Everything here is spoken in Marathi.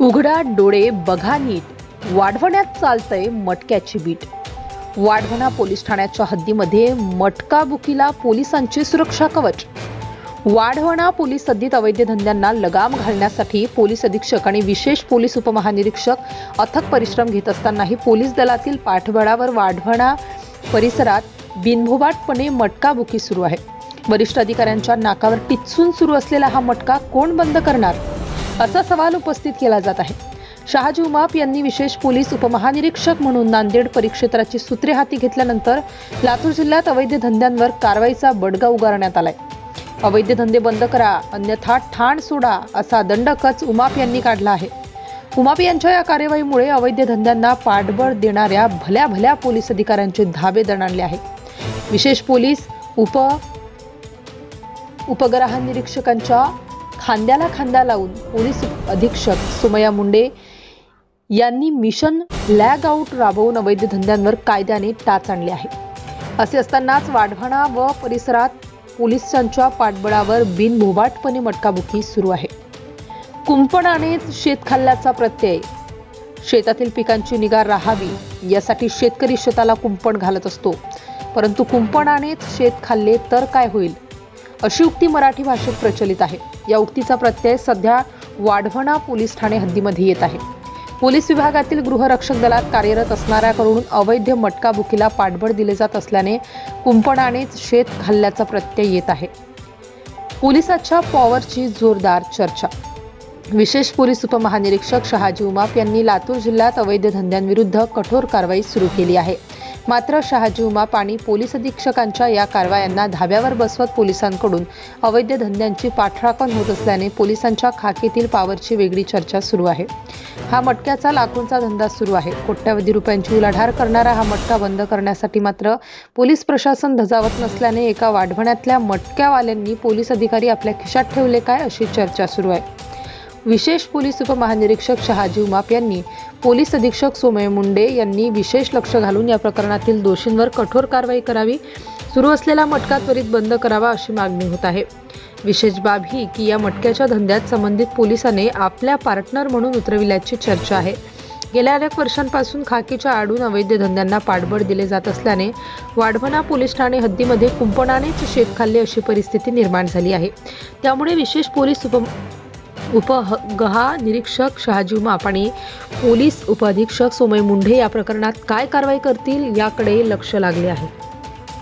उघडा डोळे बघा नीट, वाढवण्यात चालतंय मटक्याची बीट। वाढवणा पोलीस ठाण्याच्या हद्दीमध्ये मटका बुकीला पोलिसांचे सुरक्षा कवच। वाढवणा पोलीस हद्दीत अवैध धंद्यांना लगाम घालण्यासाठी पोलीस अधीक्षक आणि विशेष पोलीस उपमहानिरीक्षक अथक परिश्रम घेत असतानाही पोलीस दलातील पाठबळावर वाढवणा परिसरात बिनभोभाटपणे मटका बुकी सुरू आहे। वरिष्ठ अधिकाऱ्यांच्या नाकावर टिच्चून सुरू असलेला हा मटका कोण बंद करणार, असा सवाल उपस्थित केला जात आहे। शहाजी उमाप यांनी विशेष पोलीस उपमहानिरीक्षक म्हणून नांदेड परिक्षेत्राची सूत्रे हाती घेतल्यानंतर लातूर जिल्ह्यात अवैध धंद्यांवर कारवाईचा बडगा उगारण्यात आलाय। अवैध धंदे बंद करा अन्यथा ठाण सोडा, असा दंडकच उमाप यांनी काढला आहे। उमाप यांच्या या कार्यवाहीमुळे अवैध धंद्यांना पाठबळ देणाऱ्या भल्या भल्या पोलीस अधिकाऱ्यांचे धाबे दणाणले आहेत। विशेष पोलीस उपग्रहनिरीक्षकांच्या खांद्याला खांदा लावून पोलीस अधीक्षक सोमय्या मुंडे यांनी मिशन लॅग आउट राबवून अवैध धंद्यांवर कायद्याने टाच आणले आहे। असे असतानाच वाढवणा व परिसरात पोलिसांच्या पाठबळावर बिनभोभाटपणे मटकाबुकी सुरू आहे। कुंपणानेच शेत खाल्ल्याचा प्रत्यय। शेतातील पिकांची निगा राहावी यासाठी शेतकरी शेताला कुंपण घालत असतो, परंतु कुंपणानेच शेत खाल्ले तर काय होईल, अशी उक्ती मराठी भाषेत प्रचलित आहे। या उक्तीचा प्रत्यय सध्या वाढवणा पोलीस ठाणे हद्दीमध्ये येत आहे। पोलीस विभागातील गृहरक्षक दलात कार्यरत असणाऱ्याकडून अवैध मटकाबुकीला पाठबळ दिले जात असल्याने कुंपणानेच शेत खाल्ल्याचा प्रत्यय येत आहे। पोलिसांच्या पॉवरची जोरदार चर्चा। विशेष पोलीस उपमहानिरीक्षक शहाजी उमाप यांनी लातूर जिल्ह्यात अवैध धंद्यांविरुद्ध कठोर कारवाई सुरू केली आहे। मात्र शहाजी उमाप आणि पोलीस अधीक्षकांच्या या कारवायांना धाब्यावर बसवत पोलिसांकडून अवैध धंद्यांची पाठराखण होत असल्याने पोलिसांच्या खाकीतील पॉवरची वेगळी चर्चा सुरू आहे। हा मटक्याचा लाखोंचा धंदा सुरू आहे। कोट्यवधी रुपयांची उलाढाल करणारा हा मटका बंद करण्यासाठी मात्र पोलीस प्रशासन धजावत नसल्याने एका वाढवण्यातल्या मटक्यावाल्यांनी पोलीस अधिकारी आपल्या खिशात ठेवले काय, अशी चर्चा सुरू आहे। विशेष पोलीस उपमहानिरीक्षक शहाजी उमाप यांनी पोलीस अधीक्षक सोमय्या मुंडे यांनी विशेष लक्ष घालून या प्रकरणातील दोषींवर कठोर कारवाई करावी, सुरू असलेला मटका त्वरित बंद करावा, अशी मागणी होत आहे। विशेष बाब ही की या मटक्याच्या धंद्यात संबंधित पोलिसांनी आपल्या पार्टनर म्हणून उतरविल्याची चर्चा आहे। गेल्या अनेक वर्षांपासून खाकीच्या आडून अवैध धंद्यांना पाठबळ दिले जात असल्याने वाढवणा पोलीस ठाणे हद्दीमध्ये कुंपणानेच शेत खाल्ले अशी परिस्थिती निर्माण झाली आहे। त्यामुळे विशेष पोलीस उपग्रहनिरीक्षक शहाजी उमाप आणि पोलीस उपअधीक्षक सोमय्या मुंडे या प्रकरणात काय कारवाई करतील याकडे लक्ष लागले आहे।